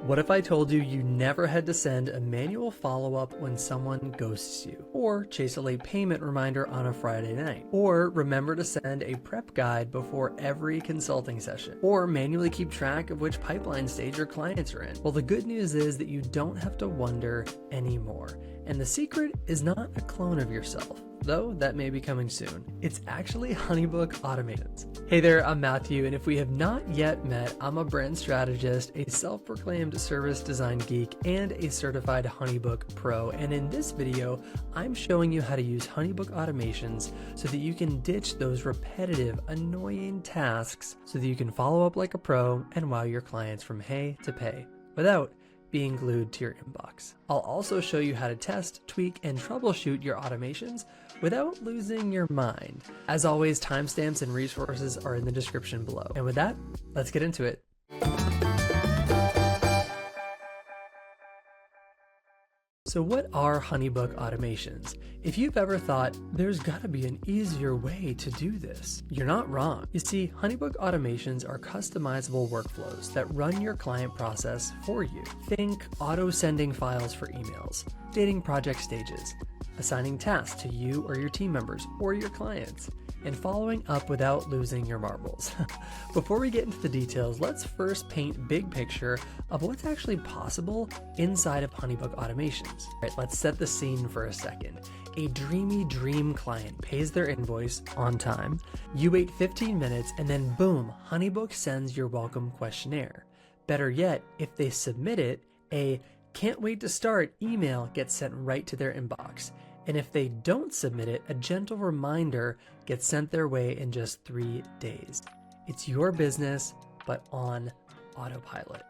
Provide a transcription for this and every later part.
What if I told you you never had to send a manual follow-up when someone ghosts you, or chase a late payment reminder on a Friday night, or remember to send a prep guide before every consulting session, or manually keep track of which pipeline stage your clients are in? Well, the good news is that you don't have to wonder anymore. And the secret is not a clone of yourself, though that may be coming soon. It's actually HoneyBook Automations. Hey there, I'm Matthew, and if we have not yet met, I'm a brand strategist, a self-proclaimed service design geek, and a certified HoneyBook Pro. And in this video, I'm showing you how to use HoneyBook Automations so that you can ditch those repetitive, annoying tasks so that you can follow up like a pro and wow your clients from hay to pay without being glued to your inbox. I'll also show you how to test, tweak, and troubleshoot your automations without losing your mind. As always, timestamps and resources are in the description below. And with that, let's get into it. So what are HoneyBook Automations? If you've ever thought, there's gotta be an easier way to do this, you're not wrong. You see, HoneyBook Automations are customizable workflows that run your client process for you. Think auto-sending files for emails, dating project stages, assigning tasks to you or your team members or your clients, and following up without losing your marbles. Before we get into the details, let's first paint big picture of what's actually possible inside of HoneyBook Automations. All right, let's set the scene for a second. A dreamy dream client pays their invoice on time. You wait 15 minutes and then boom, HoneyBook sends your welcome questionnaire. Better yet, if they submit it, a "can't wait to start" email gets sent right to their inbox. And if they don't submit it, a gentle reminder gets sent their way in just 3 days. It's your business, but on autopilot.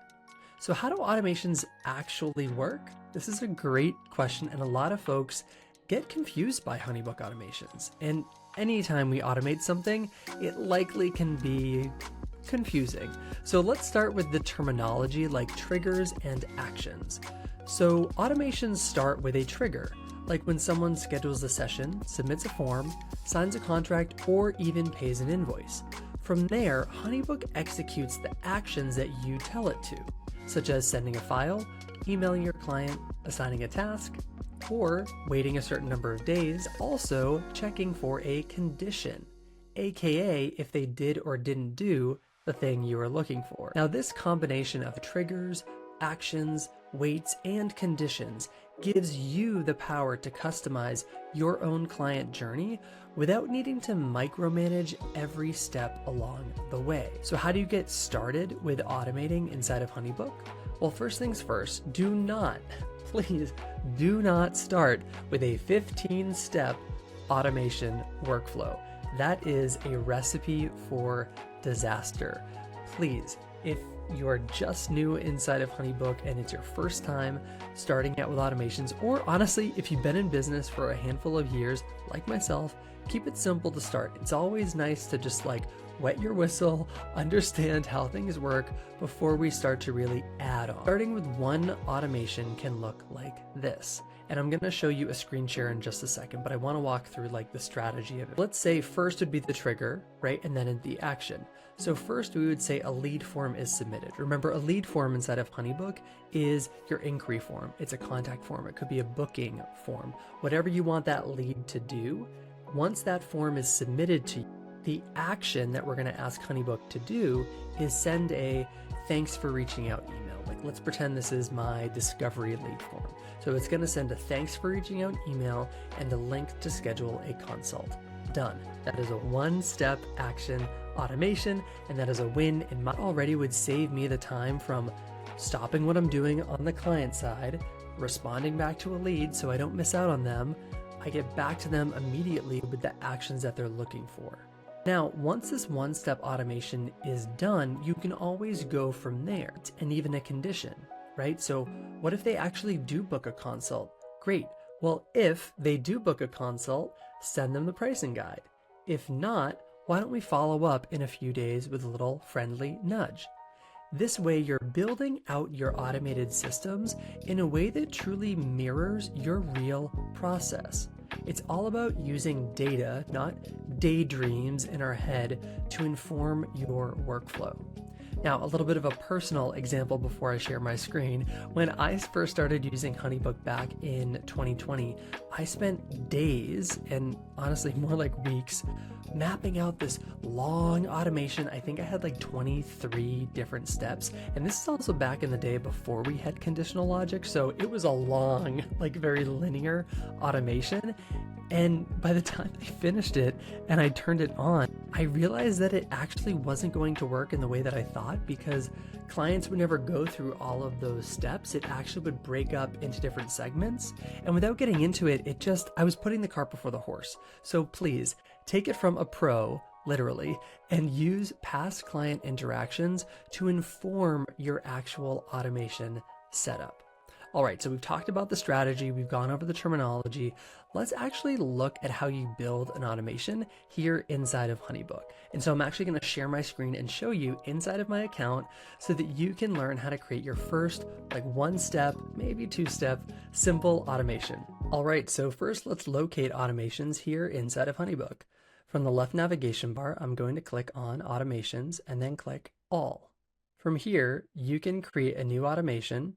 So how do automations actually work? This is a great question, and a lot of folks get confused by HoneyBook Automations. And anytime we automate something, it likely can be confusing. So let's start with the terminology like triggers and actions. So automations start with a trigger, like when someone schedules a session, submits a form, signs a contract, or even pays an invoice. From there, HoneyBook executes the actions that you tell it to, such as sending a file, emailing your client, assigning a task, or waiting a certain number of days, also checking for a condition, aka if they did or didn't do the thing you were looking for. Now, this combination of triggers, actions, waits, and conditions gives you the power to customize your own client journey without needing to micromanage every step along the way. So how do you get started with automating inside of HoneyBook? Well, first things first, please do not start with a 15-step automation workflow. That is a recipe for disaster. Please, if you're just new inside of HoneyBook and it's your first time starting out with automations, or honestly, if you've been in business for a handful of years, like myself, keep it simple to start. It's always nice to just like wet your whistle, understand how things work before we start to really add on. Starting with one automation can look like this. And I'm gonna show you a screen share in just a second, but I wanna walk through like the strategy of it. Let's say first would be the trigger, right? And then the action. So first we would say a lead form is submitted. Remember, a lead form inside of HoneyBook is your inquiry form. It's a contact form. It could be a booking form. Whatever you want that lead to do, once that form is submitted to you, the action that we're gonna ask HoneyBook to do is send a "thanks for reaching out" email. Like, let's pretend this is my discovery lead form. So it's gonna send a "thanks for reaching out" email and a link to schedule a consult. Done. That is a one-step action automation, and that is a win, and already would save me the time from stopping what I'm doing on the client side, responding back to a lead so I don't miss out on them. I get back to them immediately with the actions that they're looking for. Now, once this one-step automation is done, you can always go from there, and even a condition, right? So what if they actually do book a consult? Great. Well, if they do book a consult, send them the pricing guide. If not, why don't we follow up in a few days with a little friendly nudge? This way, you're building out your automated systems in a way that truly mirrors your real process. It's all about using data, not daydreams in our head, to inform your workflow. Now, a little bit of a personal example before I share my screen. When I first started using HoneyBook back in 2020, I spent days, and honestly more like weeks, mapping out this long automation. I think I had like 23 different steps. And this is also back in the day before we had conditional logic. So it was a long, like very linear automation. And by the time I finished it and I turned it on, I realized that it actually wasn't going to work in the way that I thought, because clients would never go through all of those steps. It actually would break up into different segments. And without getting into it, I was putting the cart before the horse. So please take it from a pro, literally, and use past client interactions to inform your actual automation setup. All right, so we've talked about the strategy, we've gone over the terminology. Let's actually look at how you build an automation here inside of HoneyBook. And so I'm actually going to share my screen and show you inside of my account so that you can learn how to create your first, like, one-step, maybe two-step, simple automation. All right, so first let's locate automations here inside of HoneyBook. From the left navigation bar, I'm going to click on Automations and then click All. From here, you can create a new automation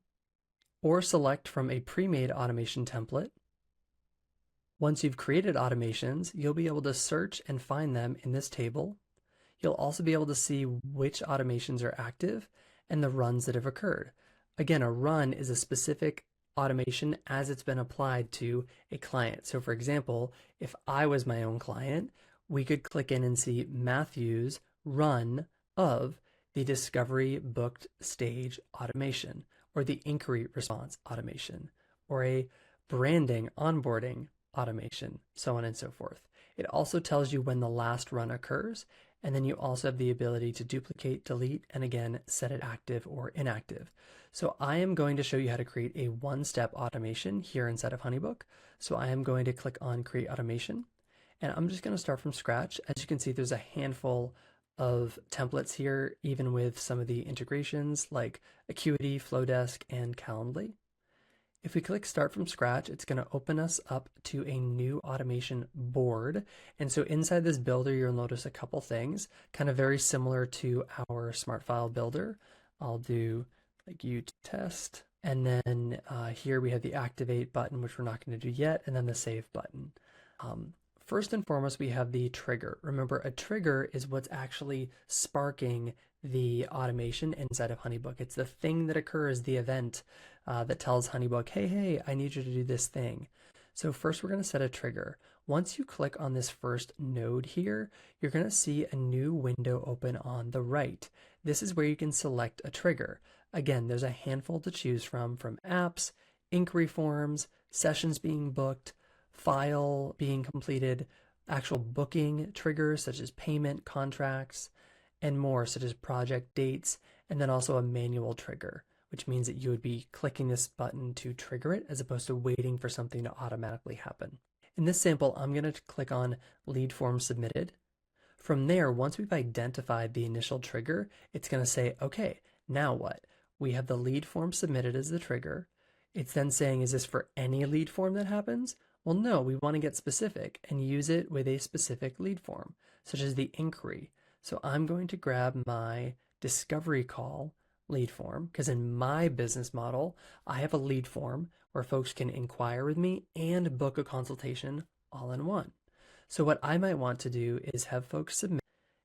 or select from a pre-made automation template. Once you've created automations, you'll be able to search and find them in this table. You'll also be able to see which automations are active and the runs that have occurred. Again, a run is a specific automation as it's been applied to a client. So for example, if I was my own client, we could click in and see Matthew's run of the discovery booked stage automation, or the inquiry response automation, or a branding onboarding automation, so on and so forth. It also tells you when the last run occurs, and then you also have the ability to duplicate, delete, and again, set it active or inactive. So I am going to show you how to create a one-step automation here inside of HoneyBook. So I am going to click on Create Automation, and I'm just going to start from scratch. As you can see, there's a handful of templates here, even with some of the integrations like Acuity, Flowdesk, and Calendly. If we click Start from Scratch, it's going to open us up to a new automation board. And so inside this builder, you'll notice a couple things, kind of very similar to our Smart File Builder. I'll do like test, and then here we have the Activate button, which we're not going to do yet, and then the Save button. First and foremost, we have the trigger. Remember, a trigger is what's actually sparking the automation inside of HoneyBook. It's the thing that occurs, the event that tells HoneyBook, hey, I need you to do this thing. So first we're going to set a trigger. Once you click on this first node here, you're going to see a new window open on the right. This is where you can select a trigger. Again, there's a handful to choose from apps, inquiry forms, sessions being booked, file being completed, actual booking triggers such as payment, contracts, and more such as project dates, and then also a manual trigger, which means that you would be clicking this button to trigger it as opposed to waiting for something to automatically happen. In this sample, I'm going to click on Lead Form Submitted. From there, once we've identified the initial trigger, it's going to say, okay, now what? We have the lead form submitted as the trigger. It's then saying, is this for any lead form that happens? Well, no, we want to get specific and use it with a specific lead form, such as the inquiry. So I'm going to grab my discovery call lead form, because in my business model, I have a lead form where folks can inquire with me and book a consultation all in one. So what I might want to do is have folks submit,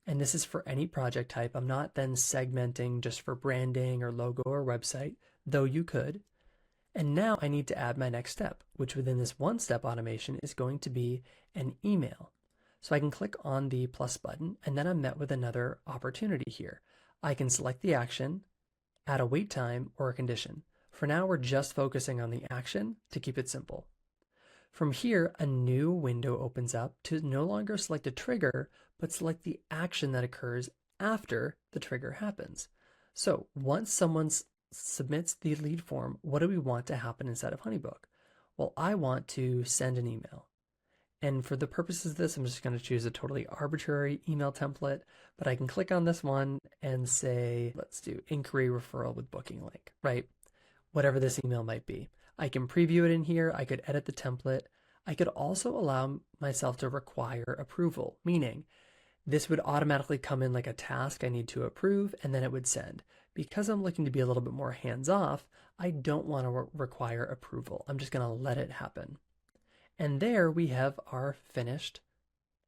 and this is for any project type. I'm not then segmenting just for branding or logo or website, though you could. And now I need to add my next step, which within this one-step automation is going to be an email. So I can click on the plus button, and then I'm met with another opportunity here. I can select the action, add a wait time, or a condition. For now, we're just focusing on the action to keep it simple. From here, a new window opens up to no longer select a trigger, but select the action that occurs after the trigger happens. So once someone submits the lead form, what do we want to happen inside of HoneyBook? Well, I want to send an email. And for the purposes of this, I'm just going to choose a totally arbitrary email template, but I can click on this one and say, let's do inquiry referral with booking link, right? Whatever this email might be. I can preview it in here. I could edit the template. I could also allow myself to require approval, meaning This would automatically come in like a task I need to approve, and then it would send. Because I'm looking to be a little bit more hands-off, I don't want to require approval. I'm just going to let it happen. And there we have our finished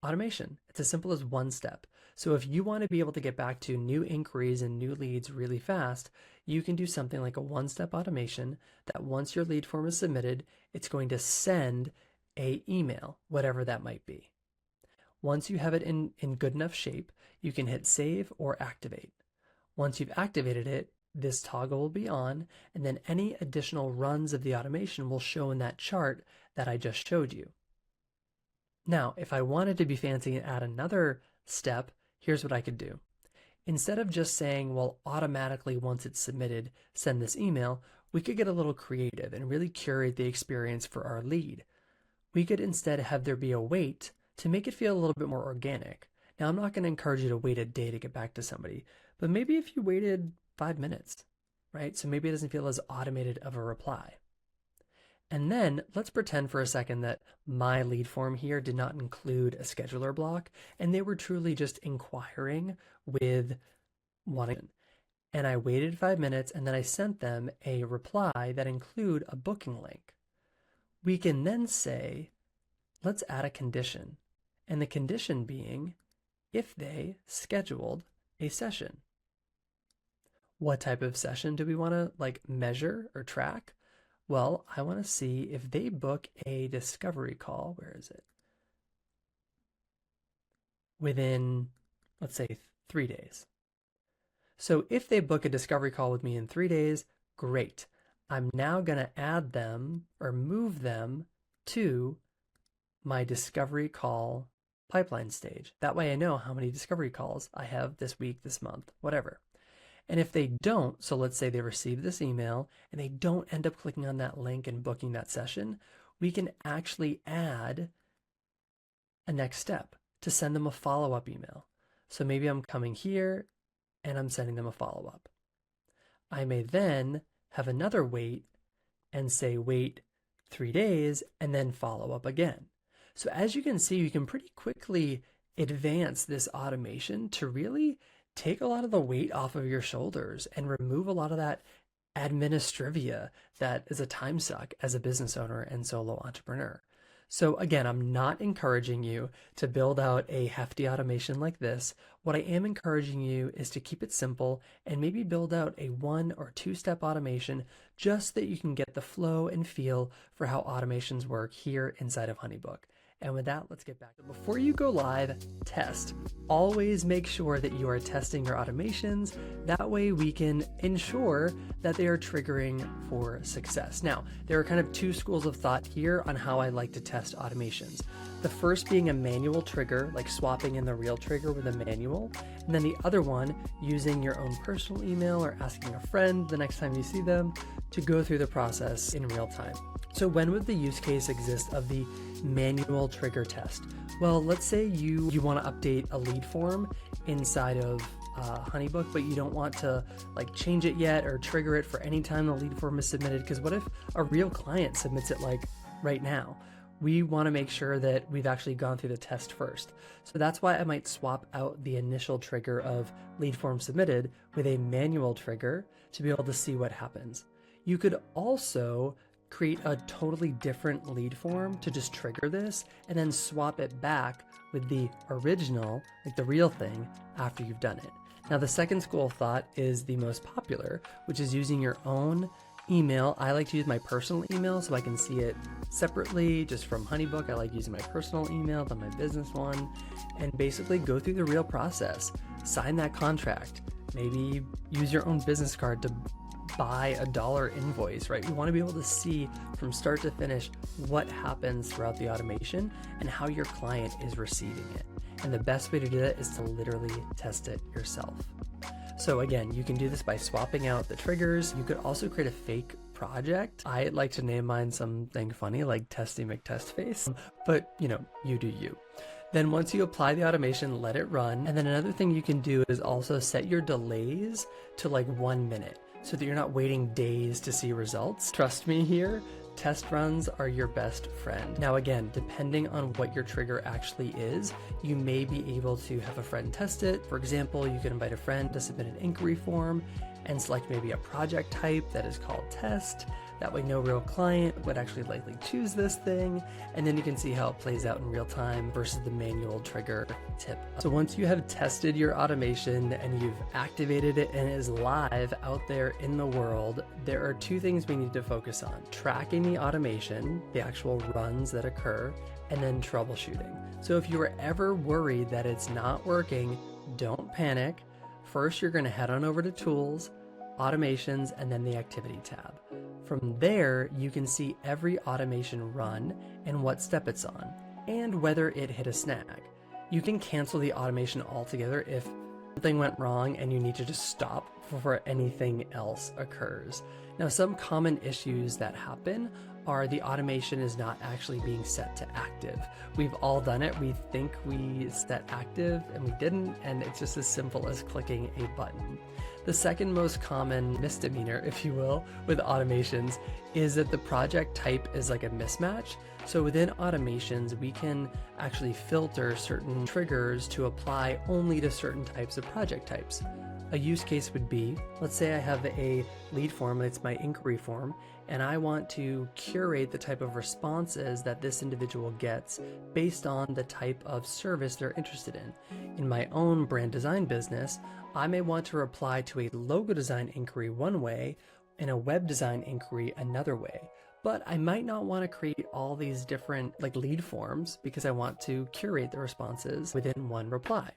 automation. It's as simple as one step. So if you want to be able to get back to new inquiries and new leads really fast, you can do something like a one-step automation that once your lead form is submitted, it's going to send an email, whatever that might be. Once you have it in good enough shape, you can hit save or activate. Once you've activated it, this toggle will be on, and then any additional runs of the automation will show in that chart that I just showed you. Now, if I wanted to be fancy and add another step, here's what I could do. Instead of just saying, well, automatically once it's submitted, send this email, we could get a little creative and really curate the experience for our lead. We could instead have there be a wait to make it feel a little bit more organic. Now, I'm not going to encourage you to wait a day to get back to somebody, but maybe if you waited 5 minutes, right? So maybe it doesn't feel as automated of a reply. And then let's pretend for a second that my lead form here did not include a scheduler block, and they were truly just inquiring with wanting. And I waited 5 minutes, and then I sent them a reply that include a booking link. We can then say, let's add a condition, and the condition being if they scheduled a session. What type of session do we want to measure or track? Well, I want to see if they book a discovery call. Where is it? Within, let's say, 3 days. So if they book a discovery call with me in 3 days, great. I'm now going to add them or move them to my discovery call pipeline stage. That way I know how many discovery calls I have this week, this month, whatever. And if they don't, so let's say they receive this email and they don't end up clicking on that link and booking that session, we can actually add a next step to send them a follow-up email. So maybe I'm coming here and I'm sending them a follow-up. I may then have another wait and say wait 3 days and then follow up again. So as you can see, you can pretty quickly advance this automation to really take a lot of the weight off of your shoulders and remove a lot of that administrivia that is a time suck as a business owner and solo entrepreneur. So again, I'm not encouraging you to build out a hefty automation like this. What I am encouraging you is to keep it simple and maybe build out a 1 or 2 step automation just so that you can get the flow and feel for how automations work here inside of HoneyBook. And with that, let's get back. Before you go live, test. Always make sure that you are testing your automations. That way we can ensure that they are triggering for success. Now, there are kind of 2 schools of thought here on how I like to test automations. The first being a manual trigger, like swapping in the real trigger with a manual. And then the other one, using your own personal email or asking a friend the next time you see them to go through the process in real time. So when would the use case exist of the manual trigger test? Well, let's say you want to update a lead form inside of HoneyBook, but you don't want to change it yet or trigger it for any time the lead form is submitted. Because what if a real client submits it right now? We want to make sure that we've actually gone through the test first. So that's why I might swap out the initial trigger of lead form submitted with a manual trigger to be able to see what happens. You could also create a totally different lead form to just trigger this and then swap it back with the original, the real thing, after you've done it. Now, the second school of thought is the most popular, which is using your own email. I like to use my personal email so I can see it separately just from HoneyBook. I like using my personal email than my business one, and basically go through the real process. Sign that contract. Maybe use your own business card to buy a dollar invoice, right? We want to be able to see from start to finish what happens throughout the automation and how your client is receiving it. And the best way to do that is to literally test it yourself. So again, you can do this by swapping out the triggers. You could also create a fake project. I like to name mine something funny like Testy McTestface, but you do you. Then once you apply the automation, let it run. And then another thing you can do is also set your delays to 1 minute. so that you're not waiting days to see results. Trust me here, test runs are your best friend. Now again, depending on what your trigger actually is, you may be able to have a friend test it. For example, you can invite a friend to submit an inquiry form and select maybe a project type that is called test. That way no real client would actually likely choose this thing, and then you can see how it plays out in real time versus the manual trigger tip. So once you have tested your automation and you've activated it and it is live out there in the world, there are two things we need to focus on: tracking the automation, the actual runs that occur, and then troubleshooting. So if you are ever worried that it's not working, don't panic. First, you're going to head on over to Tools, Automations, and then the Activity tab. From there, you can see every automation run and what step it's on, and whether it hit a snag. You can cancel the automation altogether if something went wrong and you need to just stop before anything else occurs. Now, some common issues that happen are the automation is not actually being set to active. We've all done it. We think we set active and we didn't, and it's just as simple as clicking a button. The second most common misdemeanor, if you will, with automations is that the project type is like a mismatch. So within automations, we can actually filter certain triggers to apply only to certain types of project types. A use case would be, let's say I have a lead form, it's my inquiry form, and I want to curate the type of responses that this individual gets based on the type of service they're interested in. In my own brand design business, I may want to reply to a logo design inquiry one way and a web design inquiry another way. But I might not want to create all these different lead forms because I want to curate the responses within one reply.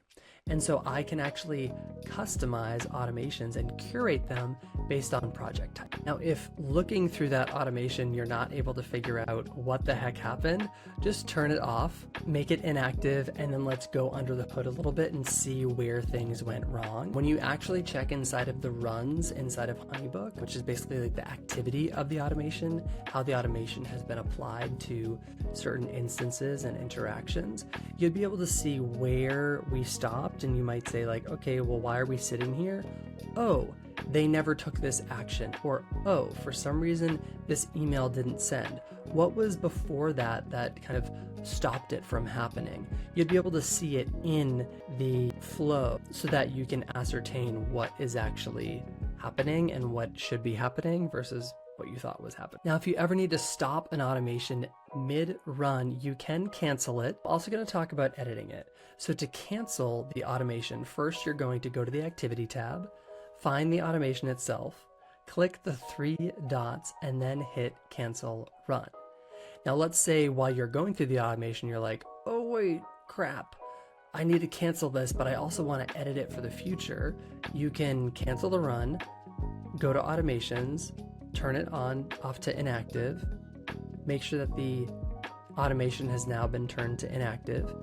And so I can actually customize automations and curate them based on project type. Now, if looking through that automation, you're not able to figure out what the heck happened, just turn it off, make it inactive, and then let's go under the hood a little bit and see where things went wrong. When you actually check inside of the runs inside of HoneyBook, which is basically like the activity of the automation, how the automation has been applied to certain instances and interactions, you'd be able to see where we stopped, and you might say okay, well, why are we sitting here? Oh, they never took this action, or oh, for some reason this email didn't send. What was before that that kind of stopped it from happening? You'd be able to see it in the flow so that you can ascertain what is actually happening and what should be happening versus what you thought was happening. Now, if you ever need to stop an automation mid-run, you can cancel it. I'm also going to talk about editing it. So to cancel the automation, first you're going to go to the Activity tab, find the automation itself, click the three dots, and then hit Cancel Run. Now, let's say while you're going through the automation, you're like, oh wait, crap, I need to cancel this, but I also want to edit it for the future. You can cancel the run, go to Automations, turn it off to inactive, make sure that the automation has now been turned to inactive,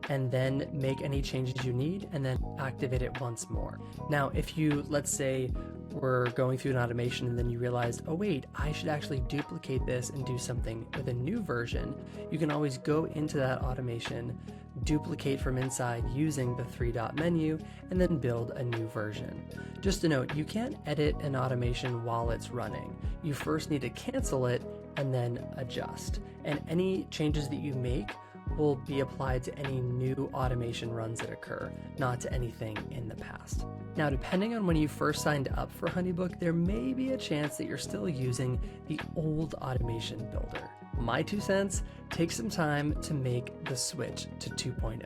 and then make any changes you need, and then activate it once more. Now, if you, let's say, were going through an automation and then you realized, oh wait, I should actually duplicate this and do something with a new version, you can always go into that automation, duplicate from inside using the three-dot menu, and then build a new version. Just a note, you can't edit an automation while it's running. You first need to cancel it and then adjust. And any changes that you make will be applied to any new automation runs that occur, not to anything in the past. Now, depending on when you first signed up for HoneyBook, there may be a chance that you're still using the old automation builder. My 2 cents, take some time to make the switch to 2.0.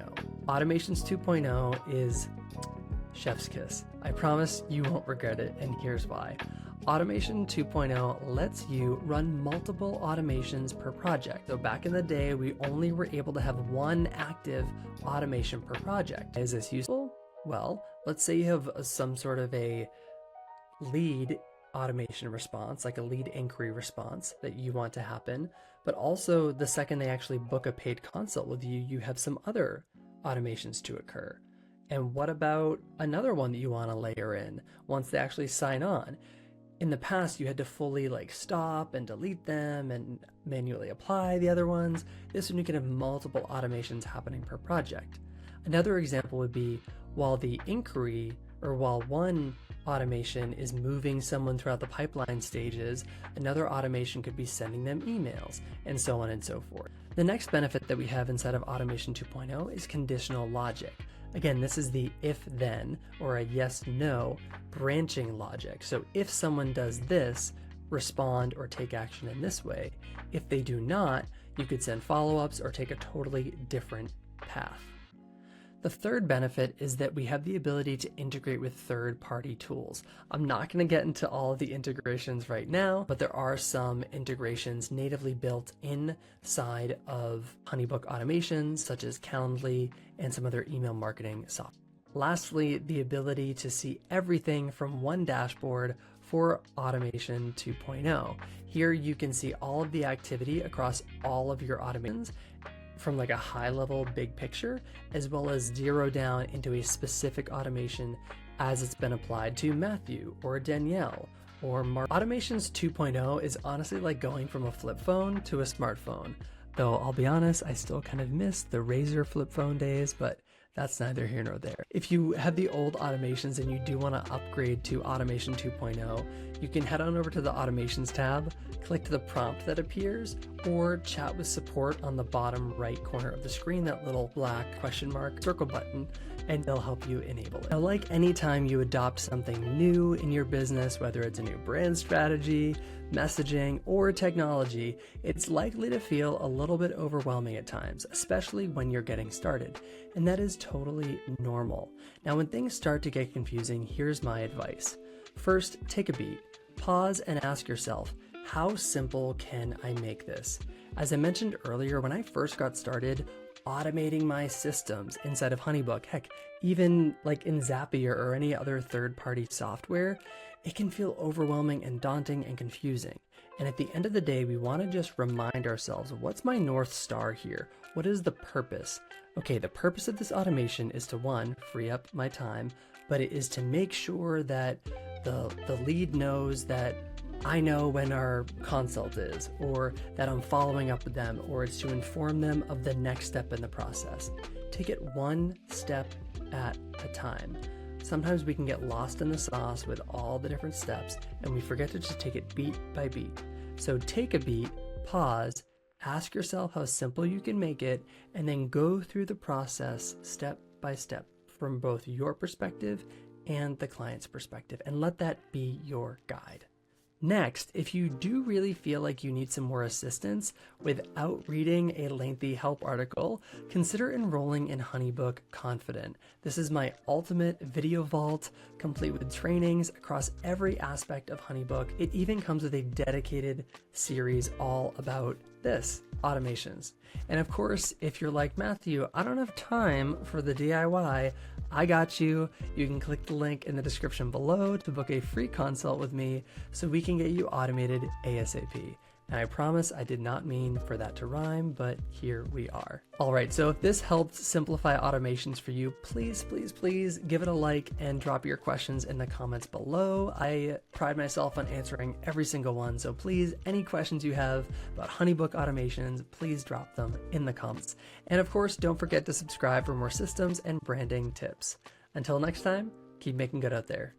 Automations 2.0 is chef's kiss. I promise you won't regret it, and here's why. Automation 2.0 lets you run multiple automations per project. So back in the day, we only were able to have one active automation per project. Is this useful? Well, let's say you have some sort of a lead automation response, like a lead inquiry response that you want to happen, but also the second they actually book a paid consult with you, you have some other automations to occur. And what about another one that you want to layer in once they actually sign on? In the past, you had to fully stop and delete them and manually apply the other ones. This one, you can have multiple automations happening per project. Another example would be while the inquiry, or while one automation is moving someone throughout the pipeline stages, another automation could be sending them emails, and so on and so forth. The next benefit that we have inside of Automation 2.0 is conditional logic. Again, this is the if-then or a yes-no branching logic. So if someone does this, respond or take action in this way. If they do not, you could send follow-ups or take a totally different path. The third benefit is that we have the ability to integrate with third-party tools. I'm not going to get into all of the integrations right now, but there are some integrations natively built inside of HoneyBook Automations, such as Calendly and some other email marketing software. Lastly, the ability to see everything from one dashboard for Automation 2.0. Here you can see all of the activity across all of your automations from like a high level big picture, as well as zero down into a specific automation as it's been applied to Matthew or Danielle or Mark. Automations 2.0 is honestly like going from a flip phone to a smartphone. Though I'll be honest, I still kind of miss the Razor flip phone days, but that's neither here nor there. If you have the old automations and you do want to upgrade to Automation 2.0, you can head on over to the Automations tab, click the prompt that appears, or chat with support on the bottom right corner of the screen, that little black question mark circle button, and they'll help you enable it. Now, like any time you adopt something new in your business, whether it's a new brand strategy, messaging, or technology, it's likely to feel a little bit overwhelming at times, especially when you're getting started. And that is totally normal. Now, when things start to get confusing, here's my advice. First, take a beat, pause, and ask yourself, how simple can I make this? As I mentioned earlier, when I first got started automating my systems inside of HoneyBook, heck, even like in Zapier or any other third-party software, it can feel overwhelming and daunting and confusing. And at the end of the day, we want to just remind ourselves, what's my North Star here? What is the purpose? Okay, the purpose of this automation is to, one, free up my time, but it is to make sure that the lead knows that I know when our consult is, or that I'm following up with them, or it's to inform them of the next step in the process. Take it one step at a time. Sometimes we can get lost in the sauce with all the different steps, and we forget to just take it beat by beat. So take a beat, pause, ask yourself how simple you can make it, and then go through the process step by step from both your perspective and the client's perspective, and let that be your guide. Next, if you do really feel like you need some more assistance without reading a lengthy help article, consider enrolling in HoneyBook Confident. This is my ultimate video vault, complete with trainings across every aspect of HoneyBook. It even comes with a dedicated series all about this, automations. And of course, if you're like Matthew, I don't have time for the DIY, I got you. You can click the link in the description below to book a free consult with me so we can get you automated ASAP. And I promise I did not mean for that to rhyme, but here we are. All right, so if this helped simplify automations for you, please, please, please give it a like and drop your questions in the comments below. I pride myself on answering every single one, so please, any questions you have about HoneyBook automations, please drop them in the comments. And of course, don't forget to subscribe for more systems and branding tips. Until next time, keep making good out there.